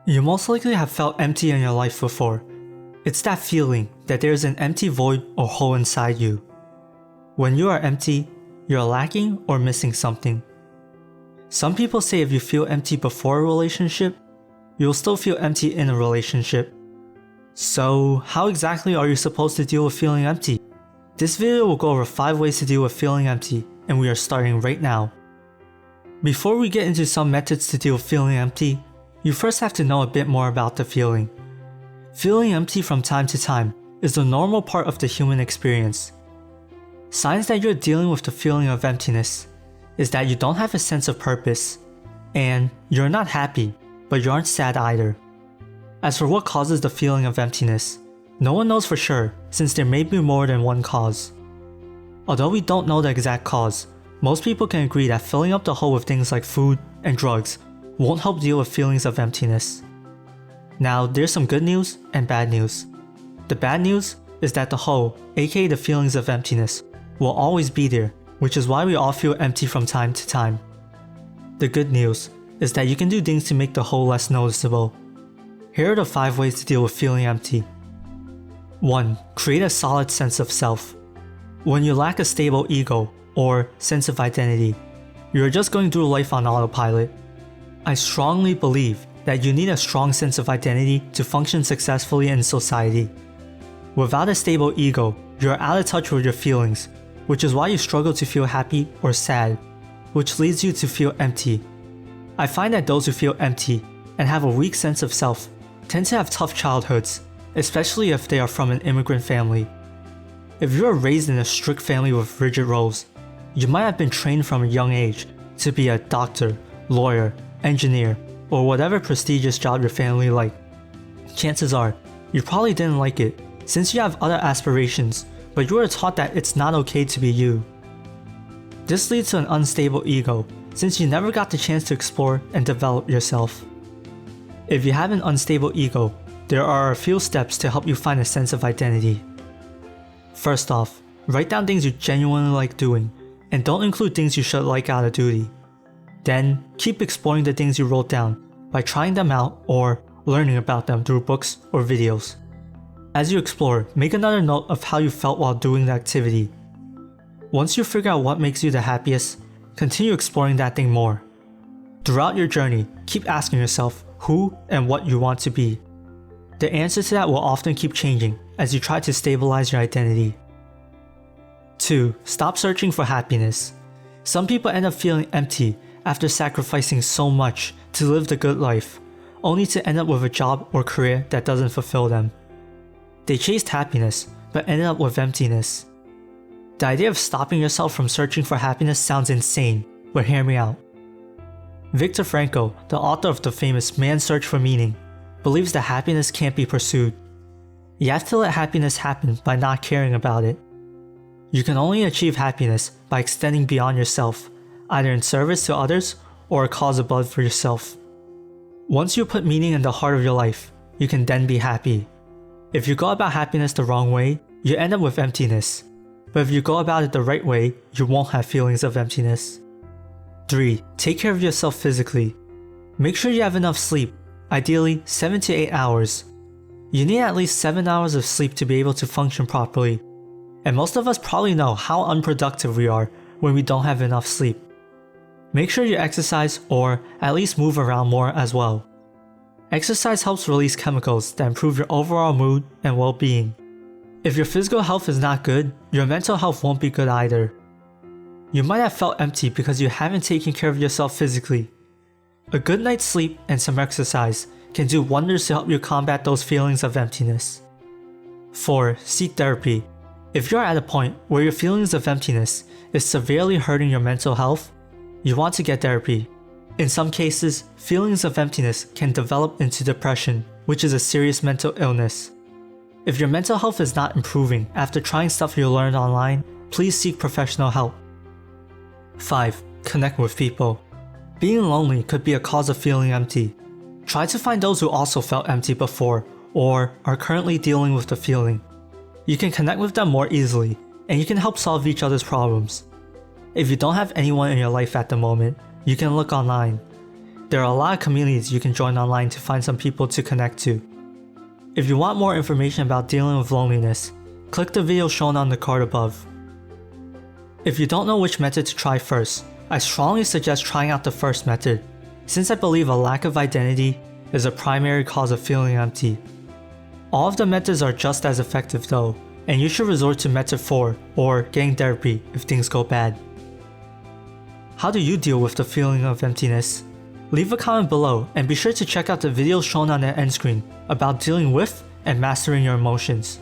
You most likely have felt empty in your life before. It's that feeling that there's an empty void or hole inside you. When you are empty, you're lacking or missing something. Some people say if you feel empty before a relationship, you'll still feel empty in a relationship. So, how exactly are you supposed to deal with feeling empty? This video will go over 5 ways to deal with feeling empty, and we are starting right now. Before we get into some methods to deal with feeling empty, you first have to know a bit more about the feeling. Feeling empty from time to time is the normal part of the human experience. Signs that you're dealing with the feeling of emptiness is that you don't have a sense of purpose, and you're not happy, but you aren't sad either. As for what causes the feeling of emptiness, no one knows for sure since there may be more than one cause. Although we don't know the exact cause, most people can agree that filling up the hole with things like food and drugs won't help deal with feelings of emptiness. Now, there's some good news and bad news. The bad news is that the hole, aka the feelings of emptiness, will always be there, which is why we all feel empty from time to time. The good news is that you can do things to make the hole less noticeable. Here are the 5 ways to deal with feeling empty. 1. Create a solid sense of self. When you lack a stable ego or sense of identity, you're just going through life on autopilot. I strongly believe that you need a strong sense of identity to function successfully in society. Without a stable ego, you're out of touch with your feelings, which is why you struggle to feel happy or sad, which leads you to feel empty. I find that those who feel empty and have a weak sense of self tend to have tough childhoods, especially if they are from an immigrant family. If you are raised in a strict family with rigid roles, you might have been trained from a young age to be a doctor, lawyer, engineer, or whatever prestigious job your family liked. Chances are, you probably didn't like it since you have other aspirations, but you were taught that it's not okay to be you. This leads to an unstable ego since you never got the chance to explore and develop yourself. If you have an unstable ego, there are a few steps to help you find a sense of identity. First off, write down things you genuinely like doing, and don't include things you should like out of duty. Then, keep exploring the things you wrote down by trying them out or learning about them through books or videos. As you explore, make another note of how you felt while doing the activity. Once you figure out what makes you the happiest, continue exploring that thing more. Throughout your journey, keep asking yourself who and what you want to be. The answer to that will often keep changing as you try to stabilize your identity. 2. Stop searching for happiness. Some people end up feeling empty after sacrificing so much to live the good life, only to end up with a job or career that doesn't fulfill them. They chased happiness, but ended up with emptiness. The idea of stopping yourself from searching for happiness sounds insane, but hear me out. Viktor Frankl, the author of the famous Man's Search for Meaning, believes that happiness can't be pursued. You have to let happiness happen by not caring about it. You can only achieve happiness by extending beyond yourself, either in service to others or a cause above for yourself. Once you put meaning in the heart of your life, you can then be happy. If you go about happiness the wrong way, you end up with emptiness. But if you go about it the right way, you won't have feelings of emptiness. 3. Take care of yourself physically. Make sure you have enough sleep, ideally 7 to 8 hours. You need at least 7 hours of sleep to be able to function properly. And most of us probably know how unproductive we are when we don't have enough sleep. Make sure you exercise or at least move around more as well. Exercise helps release chemicals that improve your overall mood and well-being. If your physical health is not good, your mental health won't be good either. You might have felt empty because you haven't taken care of yourself physically. A good night's sleep and some exercise can do wonders to help you combat those feelings of emptiness. 4. Seek therapy. If you're at a point where your feelings of emptiness is severely hurting your mental health, you want to get therapy. In some cases, feelings of emptiness can develop into depression, which is a serious mental illness. If your mental health is not improving after trying stuff you learned online, please seek professional help. 5. Connect with people. Being lonely could be a cause of feeling empty. Try to find those who also felt empty before or are currently dealing with the feeling. You can connect with them more easily, and you can help solve each other's problems. If you don't have anyone in your life at the moment, you can look online. There are a lot of communities you can join online to find some people to connect to. If you want more information about dealing with loneliness, click the video shown on the card above. If you don't know which method to try first, I strongly suggest trying out the first method, since I believe a lack of identity is a primary cause of feeling empty. All of the methods are just as effective though, and you should resort to method 4 or getting therapy if things go bad. How do you deal with the feeling of emptiness? Leave a comment below and be sure to check out the videos shown on the end screen about dealing with and mastering your emotions.